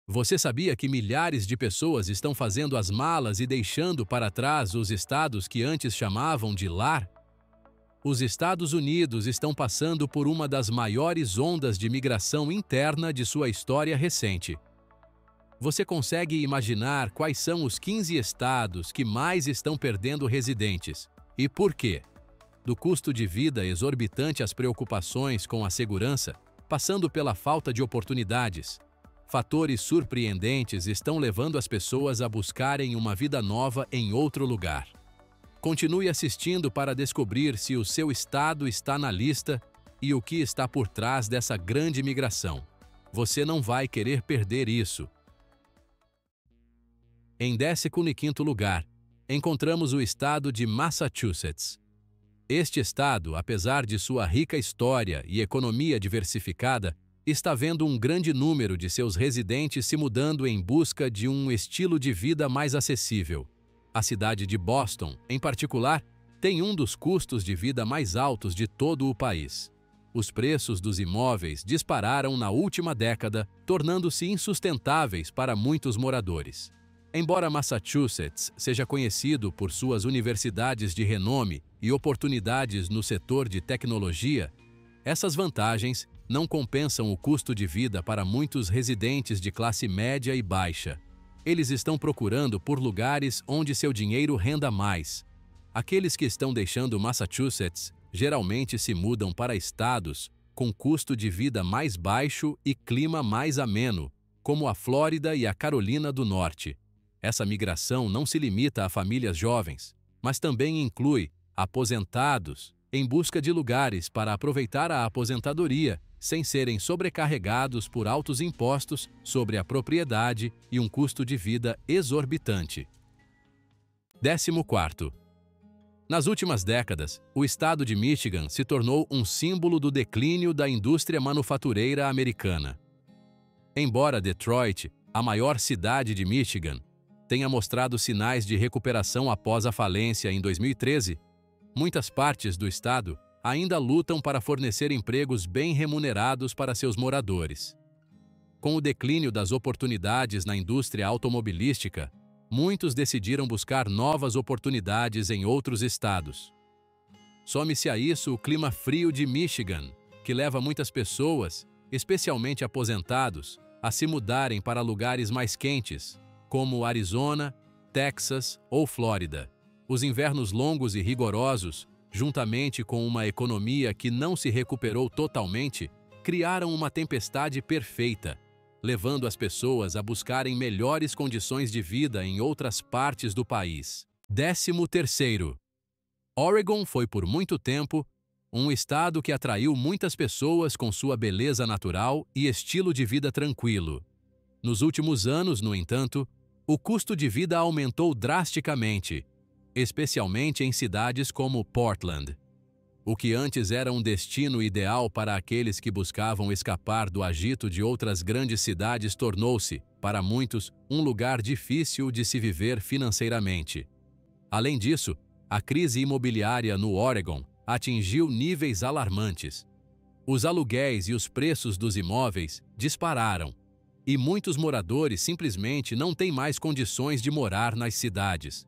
Você sabia que milhares de pessoas estão fazendo as malas e deixando para trás os estados que antes chamavam de lar? Os Estados Unidos estão passando por uma das maiores ondas de migração interna de sua história recente. Você consegue imaginar quais são os 15 estados que mais estão perdendo residentes? E por quê? Do custo de vida exorbitante às preocupações com a segurança, passando pela falta de oportunidades. Fatores surpreendentes estão levando as pessoas a buscarem uma vida nova em outro lugar. Continue assistindo para descobrir se o seu estado está na lista e o que está por trás dessa grande migração. Você não vai querer perder isso. Em 15º lugar, encontramos o estado de Massachusetts. Este estado, apesar de sua rica história e economia diversificada, está vendo um grande número de seus residentes se mudando em busca de um estilo de vida mais acessível. A cidade de Boston, em particular, tem um dos custos de vida mais altos de todo o país. Os preços dos imóveis dispararam na última década, tornando-se insustentáveis para muitos moradores. Embora Massachusetts seja conhecido por suas universidades de renome e oportunidades no setor de tecnologia, essas vantagens não compensam o custo de vida para muitos residentes de classe média e baixa. Eles estão procurando por lugares onde seu dinheiro renda mais. Aqueles que estão deixando Massachusetts geralmente se mudam para estados com custo de vida mais baixo e clima mais ameno, como a Flórida e a Carolina do Norte. Essa migração não se limita a famílias jovens, mas também inclui aposentados em busca de lugares para aproveitar a aposentadoria sem serem sobrecarregados por altos impostos sobre a propriedade e um custo de vida exorbitante. 14º. Nas últimas décadas, o estado de Michigan se tornou um símbolo do declínio da indústria manufatureira americana. Embora Detroit, a maior cidade de Michigan, tenha mostrado sinais de recuperação após a falência em 2013, muitas partes do estado ainda lutam para fornecer empregos bem remunerados para seus moradores. Com o declínio das oportunidades na indústria automobilística, muitos decidiram buscar novas oportunidades em outros estados. Some-se a isso o clima frio de Michigan, que leva muitas pessoas, especialmente aposentados, a se mudarem para lugares mais quentes, como Arizona, Texas ou Flórida. Os invernos longos e rigorosos, juntamente com uma economia que não se recuperou totalmente, criaram uma tempestade perfeita, levando as pessoas a buscarem melhores condições de vida em outras partes do país. 13º. Oregon foi por muito tempo um estado que atraiu muitas pessoas com sua beleza natural e estilo de vida tranquilo. Nos últimos anos, no entanto, o custo de vida aumentou drasticamente, especialmente em cidades como Portland. O que antes era um destino ideal para aqueles que buscavam escapar do agito de outras grandes cidades tornou-se, para muitos, um lugar difícil de se viver financeiramente. Além disso, a crise imobiliária no Oregon atingiu níveis alarmantes. Os aluguéis e os preços dos imóveis dispararam, e muitos moradores simplesmente não têm mais condições de morar nas cidades.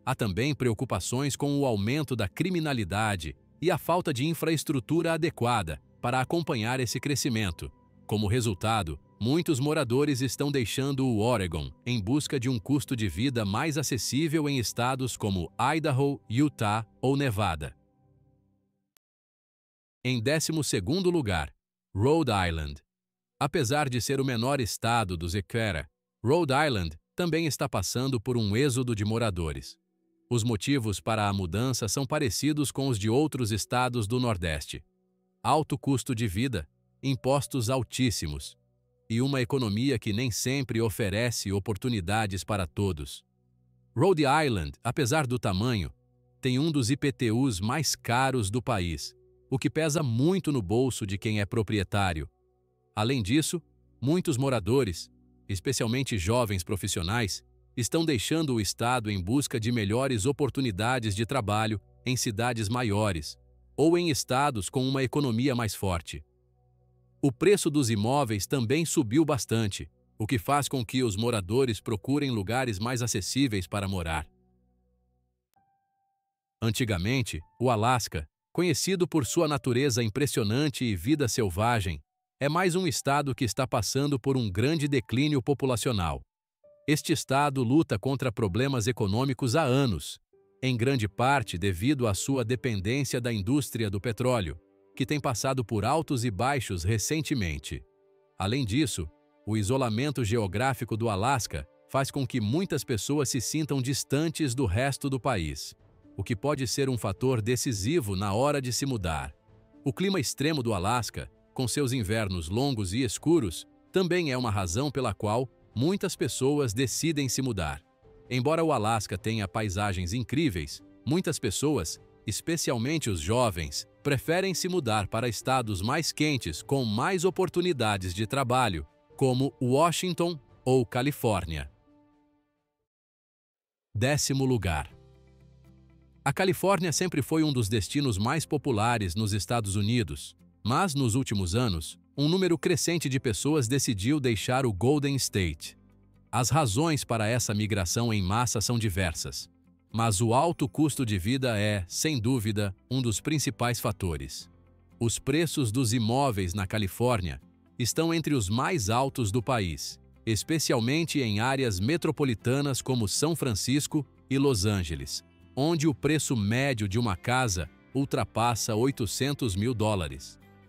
Há também preocupações com o aumento da criminalidade e a falta de infraestrutura adequada para acompanhar esse crescimento. Como resultado, muitos moradores estão deixando o Oregon em busca de um custo de vida mais acessível em estados como Idaho, Utah ou Nevada. Em 12º lugar, Rhode Island. Apesar de ser o menor estado do Zequera, Rhode Island também está passando por um êxodo de moradores. Os motivos para a mudança são parecidos com os de outros estados do Nordeste. Alto custo de vida, impostos altíssimos e uma economia que nem sempre oferece oportunidades para todos. Rhode Island, apesar do tamanho, tem um dos IPTUs mais caros do país, o que pesa muito no bolso de quem é proprietário. Além disso, muitos moradores, especialmente jovens profissionais, estão deixando o estado em busca de melhores oportunidades de trabalho em cidades maiores ou em estados com uma economia mais forte. O preço dos imóveis também subiu bastante, o que faz com que os moradores procurem lugares mais acessíveis para morar. Antigamente, o Alasca, conhecido por sua natureza impressionante e vida selvagem, é mais um estado que está passando por um grande declínio populacional. Este estado luta contra problemas econômicos há anos, em grande parte devido à sua dependência da indústria do petróleo, que tem passado por altos e baixos recentemente. Além disso, o isolamento geográfico do Alasca faz com que muitas pessoas se sintam distantes do resto do país, o que pode ser um fator decisivo na hora de se mudar. O clima extremo do Alasca, com seus invernos longos e escuros, também é uma razão pela qual muitas pessoas decidem se mudar. Embora o Alasca tenha paisagens incríveis, muitas pessoas, especialmente os jovens, preferem se mudar para estados mais quentes com mais oportunidades de trabalho, como Washington ou Califórnia. 10º lugar. A Califórnia sempre foi um dos destinos mais populares nos Estados Unidos, mas nos últimos anos, um número crescente de pessoas decidiu deixar o Golden State. As razões para essa migração em massa são diversas, mas o alto custo de vida é, sem dúvida, um dos principais fatores. Os preços dos imóveis na Califórnia estão entre os mais altos do país, especialmente em áreas metropolitanas como São Francisco e Los Angeles, onde o preço médio de uma casa ultrapassa $800 mil.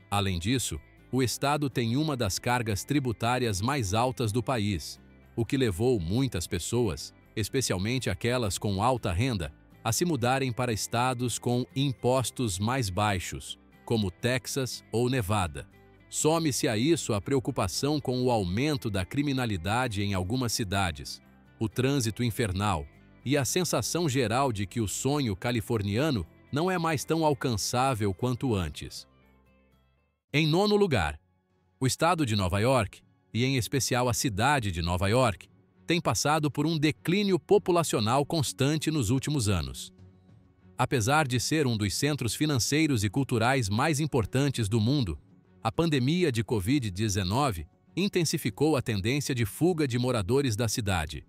Além disso, o estado tem uma das cargas tributárias mais altas do país, o que levou muitas pessoas, especialmente aquelas com alta renda, a se mudarem para estados com impostos mais baixos, como Texas ou Nevada. Some-se a isso a preocupação com o aumento da criminalidade em algumas cidades, o trânsito infernal e a sensação geral de que o sonho californiano não é mais tão alcançável quanto antes. Em 9º lugar, o estado de Nova York, e em especial a cidade de Nova York, tem passado por um declínio populacional constante nos últimos anos. Apesar de ser um dos centros financeiros e culturais mais importantes do mundo, a pandemia de Covid-19 intensificou a tendência de fuga de moradores da cidade.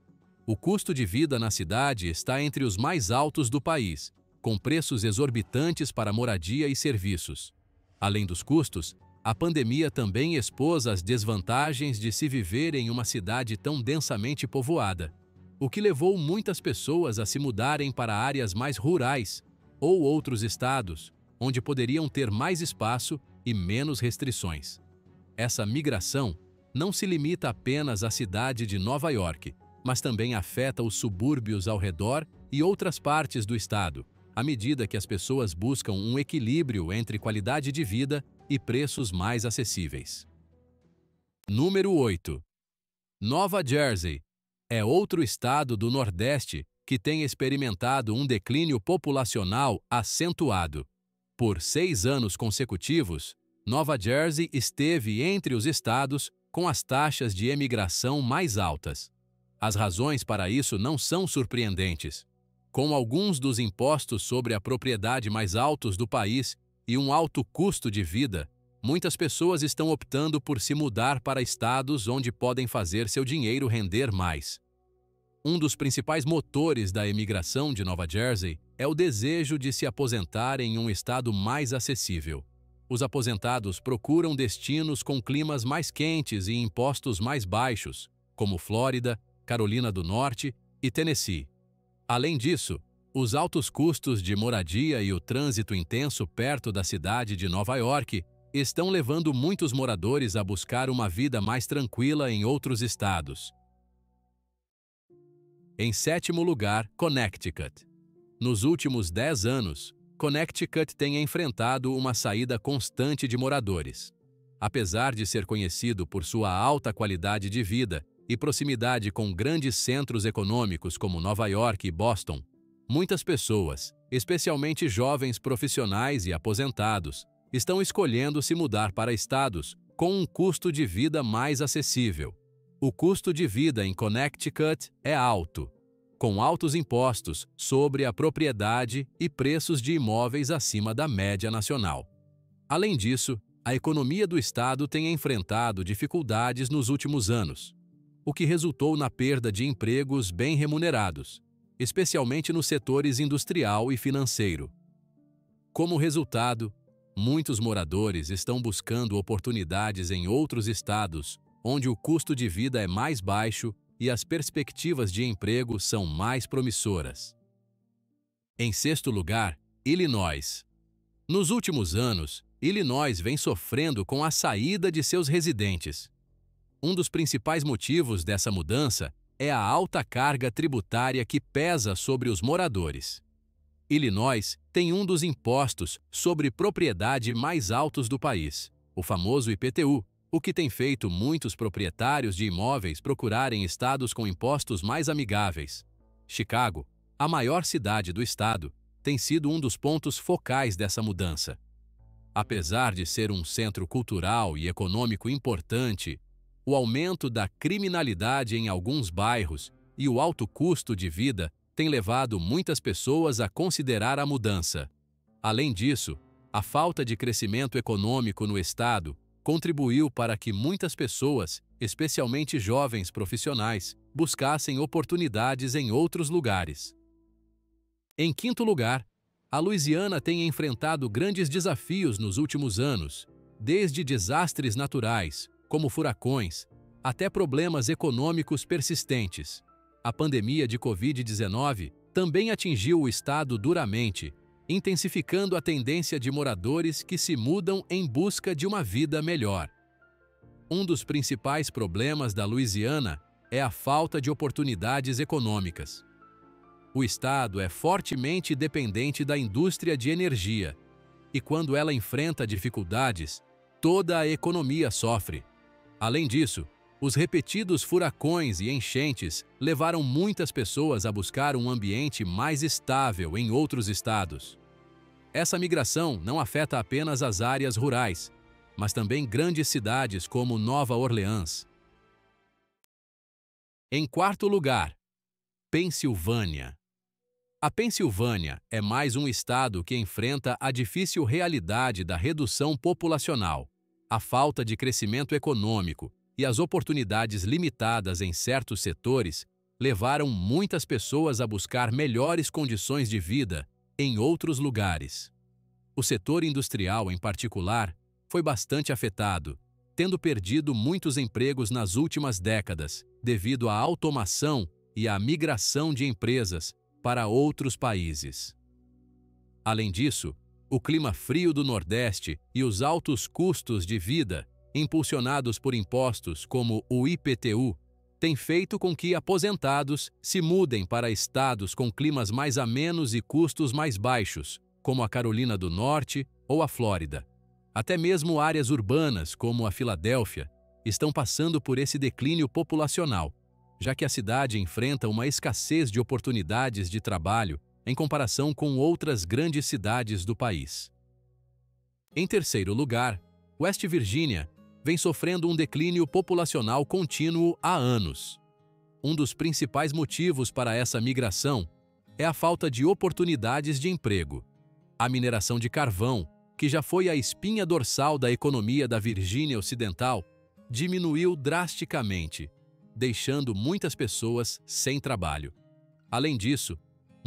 O custo de vida na cidade está entre os mais altos do país, com preços exorbitantes para moradia e serviços. Além dos custos, a pandemia também expôs as desvantagens de se viver em uma cidade tão densamente povoada, o que levou muitas pessoas a se mudarem para áreas mais rurais ou outros estados, onde poderiam ter mais espaço e menos restrições. Essa migração não se limita apenas à cidade de Nova York, mas também afeta os subúrbios ao redor e outras partes do estado, à medida que as pessoas buscam um equilíbrio entre qualidade de vida e preços mais acessíveis. Número 8. Nova Jersey é outro estado do Nordeste que tem experimentado um declínio populacional acentuado. Por 6 anos consecutivos, Nova Jersey esteve entre os estados com as taxas de emigração mais altas. As razões para isso não são surpreendentes. Com alguns dos impostos sobre a propriedade mais altos do país e um alto custo de vida, muitas pessoas estão optando por se mudar para estados onde podem fazer seu dinheiro render mais. Um dos principais motores da emigração de Nova Jersey é o desejo de se aposentar em um estado mais acessível. Os aposentados procuram destinos com climas mais quentes e impostos mais baixos, como Flórida, Carolina do Norte e Tennessee. Além disso, os altos custos de moradia e o trânsito intenso perto da cidade de Nova York estão levando muitos moradores a buscar uma vida mais tranquila em outros estados. Em 7º lugar, Connecticut. Nos últimos 10 anos, Connecticut tem enfrentado uma saída constante de moradores. Apesar de ser conhecido por sua alta qualidade de vida e proximidade com grandes centros econômicos como Nova York e Boston, muitas pessoas, especialmente jovens profissionais e aposentados, estão escolhendo se mudar para estados com um custo de vida mais acessível. O custo de vida em Connecticut é alto, com altos impostos sobre a propriedade e preços de imóveis acima da média nacional. Além disso, a economia do estado tem enfrentado dificuldades nos últimos anos. o que resultou na perda de empregos bem remunerados, especialmente nos setores industrial e financeiro. Como resultado, muitos moradores estão buscando oportunidades em outros estados, onde o custo de vida é mais baixo e as perspectivas de emprego são mais promissoras. Em sexto lugar, Illinois. Nos últimos anos, Illinois vem sofrendo com a saída de seus residentes. Um dos principais motivos dessa mudança é a alta carga tributária que pesa sobre os moradores. Illinois tem um dos impostos sobre propriedade mais altos do país, o famoso IPTU, o que tem feito muitos proprietários de imóveis procurarem estados com impostos mais amigáveis. Chicago, a maior cidade do estado, tem sido um dos pontos focais dessa mudança. Apesar de ser um centro cultural e econômico importante, o aumento da criminalidade em alguns bairros e o alto custo de vida tem levado muitas pessoas a considerar a mudança. Além disso, a falta de crescimento econômico no estado contribuiu para que muitas pessoas, especialmente jovens profissionais, buscassem oportunidades em outros lugares. Em quinto lugar, a Louisiana tem enfrentado grandes desafios nos últimos anos, desde desastres naturais, como furacões, até problemas econômicos persistentes. A pandemia de Covid-19 também atingiu o estado duramente, intensificando a tendência de moradores que se mudam em busca de uma vida melhor. Um dos principais problemas da Louisiana é a falta de oportunidades econômicas. O estado é fortemente dependente da indústria de energia, e quando ela enfrenta dificuldades, toda a economia sofre. Além disso, os repetidos furacões e enchentes levaram muitas pessoas a buscar um ambiente mais estável em outros estados. Essa migração não afeta apenas as áreas rurais, mas também grandes cidades como Nova Orleans. Em quarto lugar, Pensilvânia. A Pensilvânia é mais um estado que enfrenta a difícil realidade da redução populacional, a falta de crescimento econômico e as oportunidades limitadas em certos setores levaram muitas pessoas a buscar melhores condições de vida em outros lugares. O setor industrial, em particular, foi bastante afetado, tendo perdido muitos empregos nas últimas décadas, devido à automação e à migração de empresas para outros países. Além disso, o clima frio do Nordeste e os altos custos de vida, impulsionados por impostos como o IPTU, têm feito com que aposentados se mudem para estados com climas mais amenos e custos mais baixos, como a Carolina do Norte ou a Flórida. Até mesmo áreas urbanas, como a Filadélfia, estão passando por esse declínio populacional, já que a cidade enfrenta uma escassez de oportunidades de trabalho em comparação com outras grandes cidades do país. Em terceiro lugar, West Virginia vem sofrendo um declínio populacional contínuo há anos. Um dos principais motivos para essa migração é a falta de oportunidades de emprego. A mineração de carvão, que já foi a espinha dorsal da economia da Virgínia Ocidental, diminuiu drasticamente, deixando muitas pessoas sem trabalho. Além disso,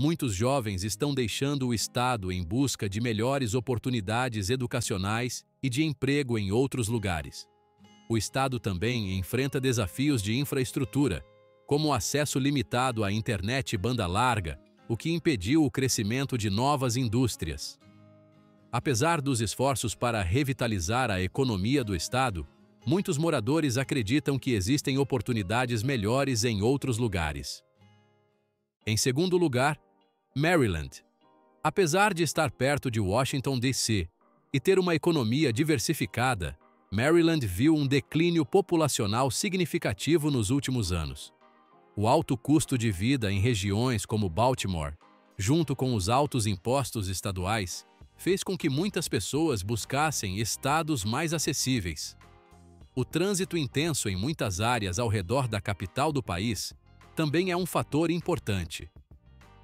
muitos jovens estão deixando o estado em busca de melhores oportunidades educacionais e de emprego em outros lugares. O estado também enfrenta desafios de infraestrutura, como o acesso limitado à internet banda larga, o que impediu o crescimento de novas indústrias. Apesar dos esforços para revitalizar a economia do estado, muitos moradores acreditam que existem oportunidades melhores em outros lugares. Em segundo lugar, Maryland. Apesar de estar perto de Washington, D.C. e ter uma economia diversificada, Maryland viu um declínio populacional significativo nos últimos anos. O alto custo de vida em regiões como Baltimore, junto com os altos impostos estaduais, fez com que muitas pessoas buscassem estados mais acessíveis. O trânsito intenso em muitas áreas ao redor da capital do país também é um fator importante.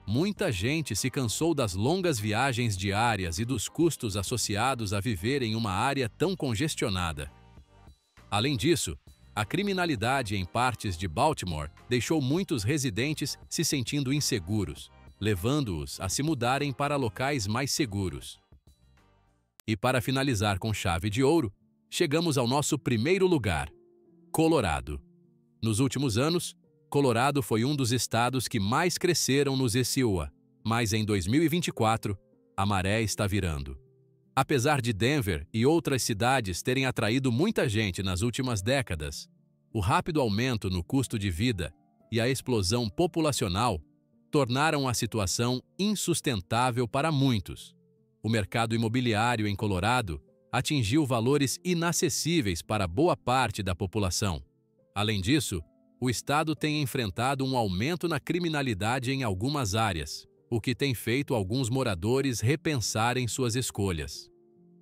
Muita gente se cansou das longas viagens diárias e dos custos associados a viver em uma área tão congestionada. Além disso, A criminalidade em partes de Baltimore deixou muitos residentes se sentindo inseguros, levando-os a se mudarem para locais mais seguros. E para finalizar com chave de ouro, chegamos ao nosso primeiro lugar, Colorado. Nos últimos anos, Colorado foi um dos estados que mais cresceram nos ECUA, mas em 2024, a maré está virando. Apesar de Denver e outras cidades terem atraído muita gente nas últimas décadas, o rápido aumento no custo de vida e a explosão populacional tornaram a situação insustentável para muitos. O mercado imobiliário em Colorado atingiu valores inacessíveis para boa parte da população. Além disso, o estado tem enfrentado um aumento na criminalidade em algumas áreas, o que tem feito alguns moradores repensarem suas escolhas.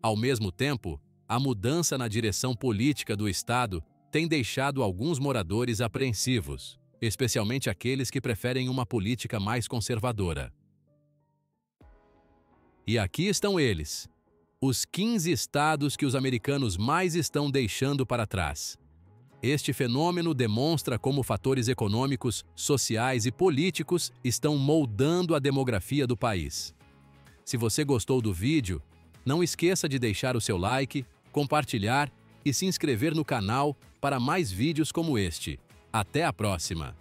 Ao mesmo tempo, a mudança na direção política do estado tem deixado alguns moradores apreensivos, especialmente aqueles que preferem uma política mais conservadora. E aqui estão eles, os 15 estados que os americanos mais estão deixando para trás. Este fenômeno demonstra como fatores econômicos, sociais e políticos estão moldando a demografia do país. Se você gostou do vídeo, não esqueça de deixar o seu like, compartilhar e se inscrever no canal para mais vídeos como este. Até a próxima!